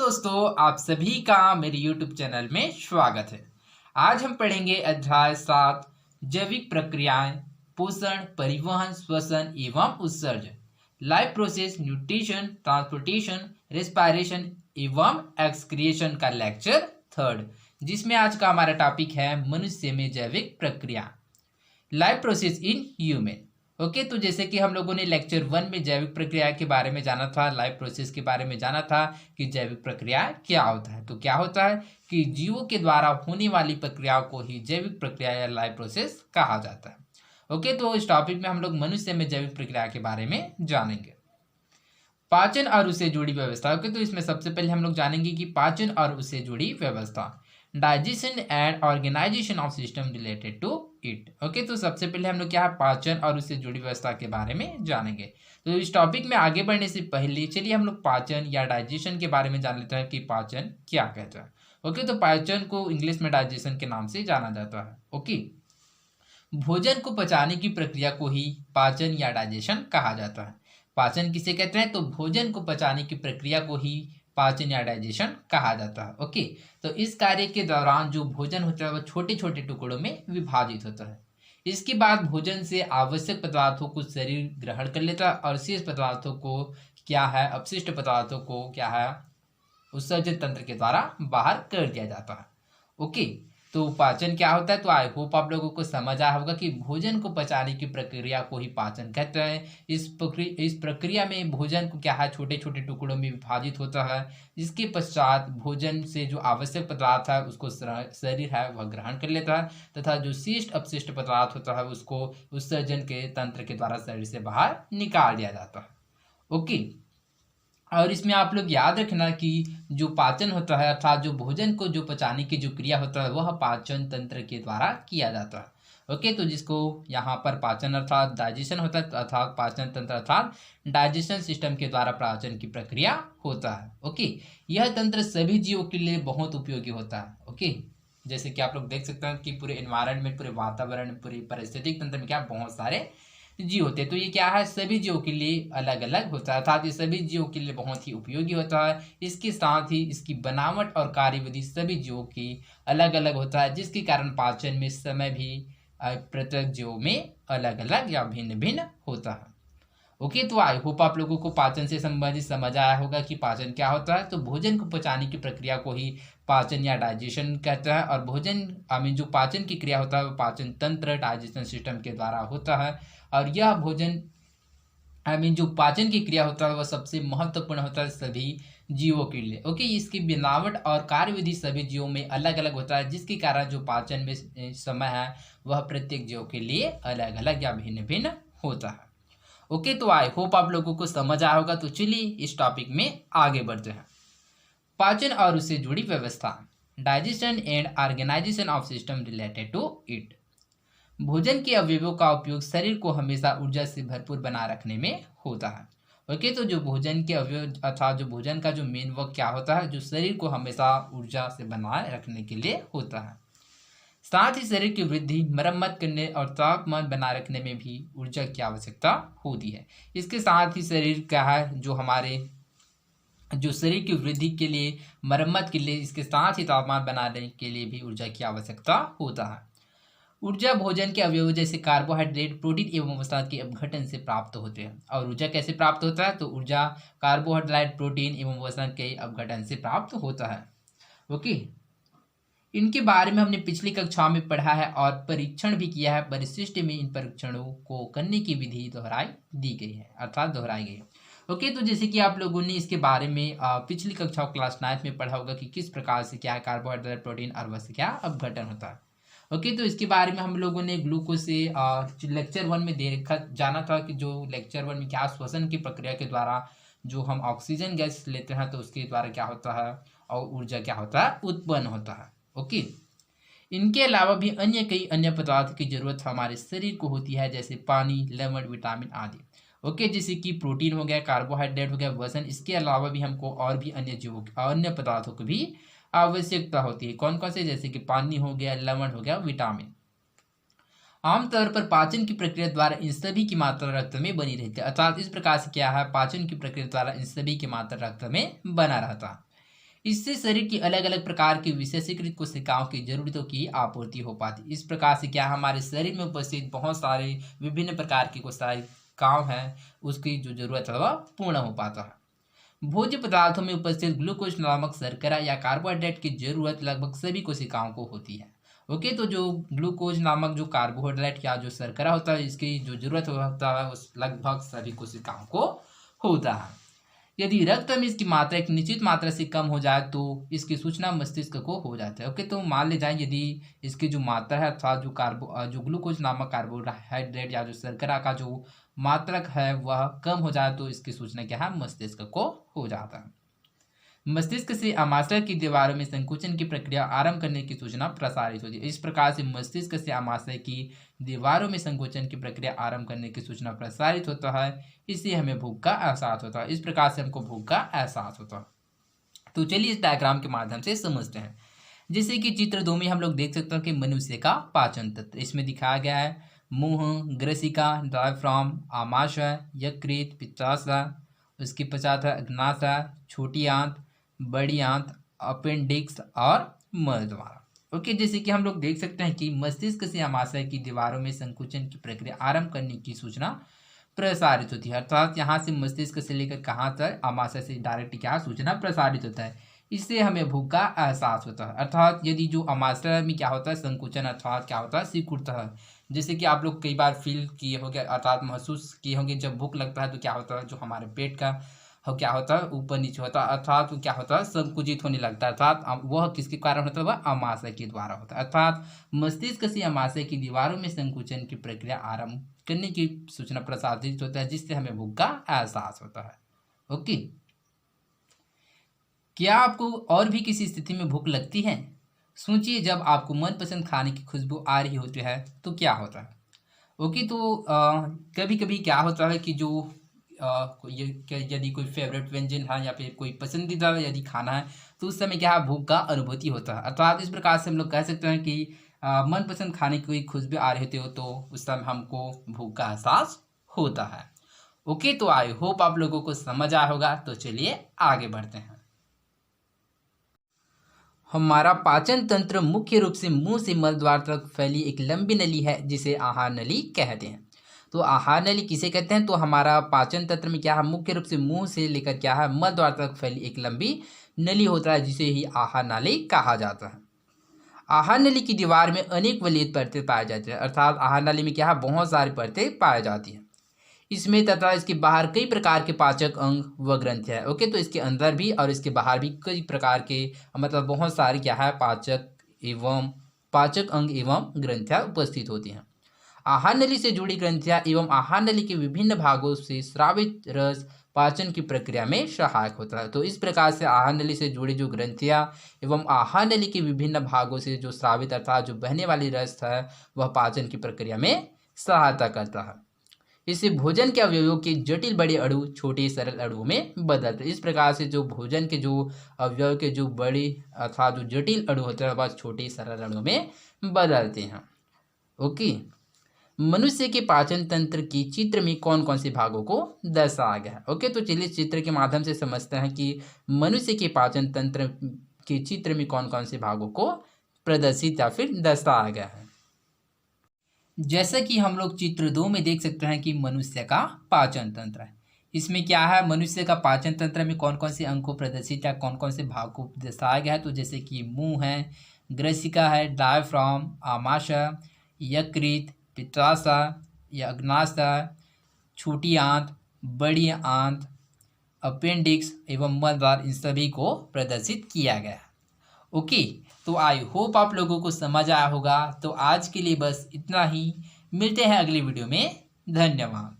दोस्तों, आप सभी का मेरे YouTube चैनल में स्वागत है। आज हम पढ़ेंगे अध्याय 7 जैविक प्रक्रियाएं, पोषण, परिवहन, श्वसन एवं उत्सर्जन, life process, nutrition, transportation, respiration एवं एक्सक्रिएशन का लेक्चर 3, जिसमें आज का हमारा टॉपिक है मनुष्य में जैविक प्रक्रिया, life process in human. Okay, तो जैसे कि हम लोगों ने लेक्चर 1 में जैविक प्रक्रिया के बारे में जाना था, लाइफ प्रोसेस के बारे में जाना था कि जैविक प्रक्रिया क्या होता है। तो क्या होता है कि जीवों के द्वारा होने वाली प्रक्रियाओं को ही जैविक प्रक्रिया या लाइफ प्रोसेस कहा जाता है। ओके, तो इस टॉपिक में हम लोग मनुष्य में जैविक प्रक्रिया के बारे में जानेंगे। पाचन और उससे जुड़ी व्यवस्था। ओके, तो इसमें सबसे पहले हम लोग जानेंगे कि पाचन और उससे जुड़ी व्यवस्था, digestion and organization of system related to it. Okay, तो सबसे पहले हम लोग क्या है पाचन और उससे जुड़ी व्यवस्था के बारे में जानेंगे। तो इस टॉपिक में आगे बढ़ने से पहले चलिए हम लोग पाचन या डाइजेशन के बारे में जान लेते हैं कि पाचन क्या कहता है। ओके, तो पाचन को इंग्लिश में डाइजेशन के नाम से जाना जाता है। ओके, भोजन को पचाने की प्रक्रिया को ही पाचन या डाइजेशन कहा जाता है। पाचन किसे कहते हैं? तो भोजन को पचाने की प्रक्रिया को ही पाचन या डाइजेशन कहा जाता है। ओके, तो इस कार्य के दौरान जो भोजन होता है वह छोटे छोटे टुकड़ों में विभाजित होता है। इसके बाद भोजन से आवश्यक पदार्थों को शरीर ग्रहण कर लेता है और शेष पदार्थों को क्या है, अपशिष्ट पदार्थों को क्या है, उत्सर्जन तंत्र के द्वारा बाहर कर दिया जाता है। ओके, तो पाचन क्या होता है? तो आई होप आप लोगों को समझ आया होगा कि भोजन को पचाने की प्रक्रिया को ही पाचन कहते हैं। इस प्रक्रिया में भोजन को क्या है, छोटे छोटे टुकड़ों में विभाजित होता है। इसके पश्चात भोजन से जो आवश्यक पदार्थ है उसको शरीर है वह ग्रहण कर लेता है तथा जो शिष्ट अपशिष्ट पदार्थ होता है उसको उत्सर्जन के तंत्र के द्वारा शरीर से बाहर निकाल दिया जाता है। ओके, और इसमें आप लोग याद रखना कि जो पाचन होता है अर्थात जो भोजन को जो पचाने की जो क्रिया होता है वह पाचन तंत्र के द्वारा किया जाता है। ओके, तो जिसको यहाँ पर पाचन अर्थात डाइजेशन होता है, अर्थात पाचन तंत्र अर्थात डाइजेशन सिस्टम के द्वारा पाचन की प्रक्रिया होता है। ओके, यह तंत्र सभी जीवों के लिए बहुत उपयोगी होता है। ओके, जैसे कि आप लोग देख सकते हैं कि पूरे एनवायरनमेंट, पूरे वातावरण, पूरे पारिस्थितिक तंत्र में क्या बहुत सारे जीव होते हैं। तो ये क्या है, सभी जीवों के लिए अलग अलग होता है, अर्थात ये सभी जीवों के लिए बहुत ही उपयोगी होता है। इसके साथ ही इसकी बनावट और कार्यविधि सभी जीवों की अलग अलग होता है, जिसके कारण पाचन में समय भी प्रत्येक जीवों में अलग अलग या भिन्न भिन्न होता है। ओके, तो आई होप आप लोगों को पाचन से संबंधित समझ आया होगा कि पाचन क्या होता है। तो भोजन को पचाने की प्रक्रिया को ही पाचन या डाइजेशन कहते हैं और भोजन जो पाचन की क्रिया होता है वो पाचन तंत्र डाइजेशन सिस्टम के द्वारा होता है। और यह भोजन जो पाचन की क्रिया होता है वह सबसे महत्वपूर्ण होता है सभी जीवों के लिए। ओके, इसकी बनावट और कार्यविधि सभी जीवों में अलग अलग होता है, जिसके कारण जो पाचन में समय है वह प्रत्येक जीव के लिए अलग अलग या भिन्न भिन्न होता है। ओके, तो आई होप आप लोगों को समझ आया होगा। तो चलिए इस टॉपिक में आगे बढ़ते हैं। पाचन और उससे जुड़ी व्यवस्था, digestion and organization of system related to it. भोजन के अवयवों का उपयोग शरीर को हमेशा ऊर्जा से भरपूर बना रखने में होता है। ओके, तो जो भोजन के अवयव अर्थात जो भोजन का जो मेन वर्क क्या होता है, जो शरीर को हमेशा ऊर्जा से बनाए रखने के लिए होता है। साथ ही शरीर की वृद्धि, मरम्मत करने और तापमान बनाए रखने में भी ऊर्जा की आवश्यकता होती है। इसके साथ ही शरीर क्या है, जो हमारे जो शरीर की वृद्धि के लिए, मरम्मत के लिए, इसके साथ ही तापमान बनाने के लिए भी ऊर्जा की आवश्यकता होता है। ऊर्जा भोजन के अवयव जैसे कार्बोहाइड्रेट, प्रोटीन एवं वसा के अपघटन से प्राप्त होते हैं। और ऊर्जा कैसे प्राप्त होता है? तो ऊर्जा कार्बोहाइड्रेट, प्रोटीन एवं वसा के अपघटन से प्राप्त होता है। ओके, इनके बारे में हमने पिछली कक्षा में पढ़ा है और परीक्षण भी किया है। परिशिष्ट में इन परीक्षणों को करने की विधि दोहराई दी गई है, अर्थात दोहराई गई है। ओके, तो जैसे कि आप लोगों ने इसके बारे में पिछली कक्षा क्लास 9 में पढ़ा होगा कि किस प्रकार से क्या है कार्बोहाइड्रेट, प्रोटीन और वसा क्या अपघटन होता है। ओके, तो इसके बारे में हम लोगों ने ग्लूकोज से लेक्चर 1 में देखा जाना था कि जो लेक्चर 1 में क्या श्वसन की प्रक्रिया के द्वारा जो हम ऑक्सीजन गैस लेते हैं तो उसके द्वारा क्या होता है और ऊर्जा क्या होता है, उत्पन्न होता है। ओके, इनके अलावा भी कई अन्य पदार्थ की जरूरत हमारे शरीर को होती है, जैसे पानी, लवण, विटामिन आदि। ओके, जैसे कि प्रोटीन हो गया, कार्बोहाइड्रेट हो गया, वजन। इसके अलावा भी हमको और भी अन्य पदार्थों की भी आवश्यकता होती है। कौन कौन से? जैसे कि पानी हो गया, लवण हो गया, विटामिन। आमतौर पर पाचन की प्रक्रिया द्वारा इन सभी की मात्रा रक्त में बनी रहती है, अर्थात इस प्रकार से क्या है, पाचन की प्रक्रिया द्वारा इन सभी की मात्रा रक्त में बना रहता है। इससे शरीर की अलग अलग प्रकार की विशेषीकृत कोशिकाओं की जरूरतों की आपूर्ति हो पाती। इस प्रकार से क्या हमारे शरीर में उपस्थित बहुत सारे विभिन्न प्रकार की कोशिकाओं हैं, उसकी जो जरूरत है वह पूर्ण हो पाता है। भोज्य पदार्थों में उपस्थित ग्लूकोज नामक शर्करा या कार्बोहाइड्रेट की जरूरत लगभग सभी कोशिकाओं को होती है। ओके, तो जो ग्लूकोज नामक जो कार्बोहाइड्रेट या जो शर्करा होता है, इसकी जो जरूरत होता है उस लगभग सभी कोशिकाओं को होता है। यदि रक्त में इसकी मात्रा एक निश्चित मात्रा से कम हो जाए तो इसकी सूचना मस्तिष्क को हो जाती है। ओके, तो मान ले जाए यदि इसकी जो मात्रा है अथवा जो ग्लूकोज नामक कार्बोहाइड्रेट या जो शर्करा का जो मात्रक है वह कम हो जाए तो इसकी सूचना क्या है, मस्तिष्क को हो जाता है। मस्तिष्क से आमाशय की दीवारों में संकुचन की प्रक्रिया आरंभ करने की सूचना प्रसारित होती है। इस प्रकार से मस्तिष्क से आमाशय की दीवारों में संकुचन की प्रक्रिया आरंभ करने की सूचना प्रसारित होता है। इससे हमें भूख का एहसास होता है। इस प्रकार से हमको भूख का एहसास होता है। तो चलिए इस डायग्राम के माध्यम से समझते हैं। जैसे कि चित्र 2 में हम लोग देख सकते हैं कि मनुष्य का पाचन तंत्र इसमें दिखाया गया है। मुंह, ग्रसिका, डायफ्राम, आमाशय, यकृत, पित्ताशय, उसके पश्चात है अग्नाशय, छोटी आंत, बड़ी आंत, अपेंडिक्स और मलद्वार। ओके, जैसे कि हम लोग देख सकते हैं कि मस्तिष्क से आमाशय की दीवारों में संकुचन की प्रक्रिया आरंभ करने की सूचना प्रसारित होती है। अर्थात यहाँ से मस्तिष्क से लेकर कहाँ तक आमाशय से डायरेक्ट क्या सूचना प्रसारित होता है। इससे हमें भूख का एहसास होता है। अर्थात यदि जो आमाशय में क्या होता है संकुचन अर्थात क्या होता है सिकुड़ता है। जैसे कि आप लोग कई बार फील किए होंगे अर्थात महसूस किए होंगे, जब भूख लगता है तो क्या होता है जो हमारे पेट का क्या होता है ऊपर नीचे होता है अर्थात क्या होता है संकुचित होने लगता है। अर्थात वह किसके कारण होता है, वह आमाशय के द्वारा होता है। अर्थात मस्तिष्क से आमाशय की दीवारों में संकुचन की प्रक्रिया आरंभ करने की सूचना प्रसारित होता है, जिससे हमें भूख का एहसास होता है। ओके, क्या आपको और भी किसी स्थिति में भूख लगती है? सोचिए जब आपको मनपसंद खाने की खुशबू आ रही होती है तो क्या होता है। ओके, तो कभी कभी क्या होता है कि जो यदि कोई फेवरेट व्यंजन है या फिर कोई पसंदीदा यदि खाना है तो उस समय क्या है भूख का अनुभूति होता है। अर्थात इस प्रकार से हम लोग कह सकते हैं कि मनपसंद खाने की कोई खुशबू आ रही होती हो तो उस समय हमको भूख का एहसास होता है। ओके, तो आई होप आप लोगों को समझ आया होगा। तो चलिए आगे बढ़ते हैं। हमारा पाचन तंत्र मुख्य रूप से मुंह से मल द्वार तक फैली एक लंबी नली है जिसे आहार नली कहते हैं। तो आहार नली किसे कहते हैं, तो हमारा पाचन तंत्र में क्या है मुख्य रूप से मुंह से लेकर क्या है मल द्वार तक फैली एक लंबी नली होता है जिसे ही आहार नाली कहा जाता है। आहार नली की दीवार में अनेक वलयित परतें पाई जाती है। अर्थात आहार नली में क्या है बहुत सारी परतें पाई जाती हैं। इसमें तथा इसके बाहर कई प्रकार के पाचक अंग व ग्रंथि है। ओके, तो इसके अंदर भी और इसके बाहर भी कई प्रकार के मतलब बहुत सारे क्या है पाचक अंग एवं ग्रंथियां उपस्थित होती हैं। आहार नली से जुड़ी ग्रंथियां एवं आहार नली के विभिन्न भागों से स्रावित रस पाचन की प्रक्रिया में सहायक होता है। तो इस प्रकार से आहार नली से जुड़ी जो ग्रंथियां एवं आहार नली के विभिन्न भागों से जो स्रावित अर्थात जो बहने वाली रस है वह पाचन की प्रक्रिया में सहायता करता है। इससे भोजन के अवयवों के जटिल बड़े अणु छोटे सरल अणुओं में बदलते हैं। इस प्रकार से जो भोजन के जो अवयव के जो बड़े अर्थात जो जटिल अणु होते हैं वह छोटे सरल अणुओं में बदलते हैं। ओके, मनुष्य के पाचन तंत्र के चित्र में कौन कौन से भागों को दर्शाया गया है। ओके, तो चलिए चित्र के माध्यम से समझते हैं कि मनुष्य के पाचन तंत्र के चित्र में कौन कौन से भागों को प्रदर्शित या फिर दर्शाया गया है। जैसा कि हम लोग चित्र 2 में देख सकते हैं कि मनुष्य का पाचन तंत्र है। इसमें क्या है मनुष्य का पाचन तंत्र में कौन कौन से अंग को प्रदर्शित या कौन कौन से भाग को दर्शाया गया है। तो जैसे कि मुंह है, ग्रसिका है, डायफ्राम, आमाशय, यकृत, पित्ताशय या अग्नाशय, छोटी आंत, बड़ी आंत, अपेंडिक्स एवं मलद्वार, इन सभी को प्रदर्शित किया गया है। ओके, तो आई होप आप लोगों को समझ आया होगा। तो आज के लिए बस इतना ही, मिलते हैं अगली वीडियो में। धन्यवाद।